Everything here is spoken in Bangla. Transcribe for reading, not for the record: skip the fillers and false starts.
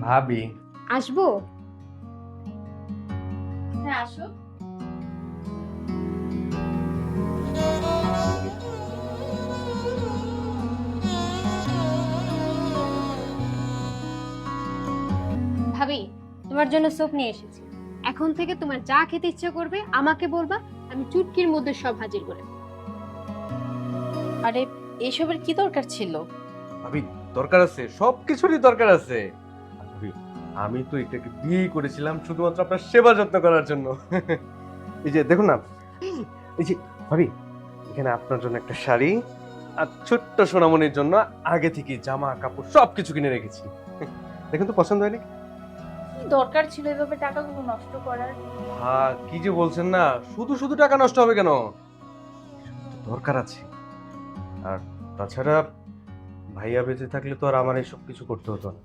ভাবি। আসবো? হ্যাঁ আসো। ভাবি, তোমার জন্য স্যুপ নিয়ে এসেছি। এখন থেকে তোমার যা খেতে ইচ্ছা করবে আমাকে বলবা, আমি চুটকির মধ্যে সব হাজির করে দেব। আরে এসবের কি দরকার ছিল? ভাবি দরকার আছে, সবকিছুরই দরকার আছে। ভাবি আমি তো এটাকে বিয়ে করেছিলাম শুধুমাত্র আপনার সেবা যত্ন করার জন্য। এই যে দেখুন না, এই যে ভাবি এখানে আপনার জন্য একটা শাড়ি আর ছোট্ট সোনামণির জন্য আগে থেকে জামা কাপড় সবকিছু কিনে রেখেছি। দেখুন তো পছন্দ হয়নি? কি দরকার ছিল এভাবে টাকাগুলো নষ্ট করার? হ্যাঁ কি যে বলছেন না, শুধু শুধু টাকা নষ্ট হবে কেন, দরকার আছে। আর তাছাড়া ভাইয়া বেঁচে থাকলে তো আর আমার এইসব কিছু করতে হতো না।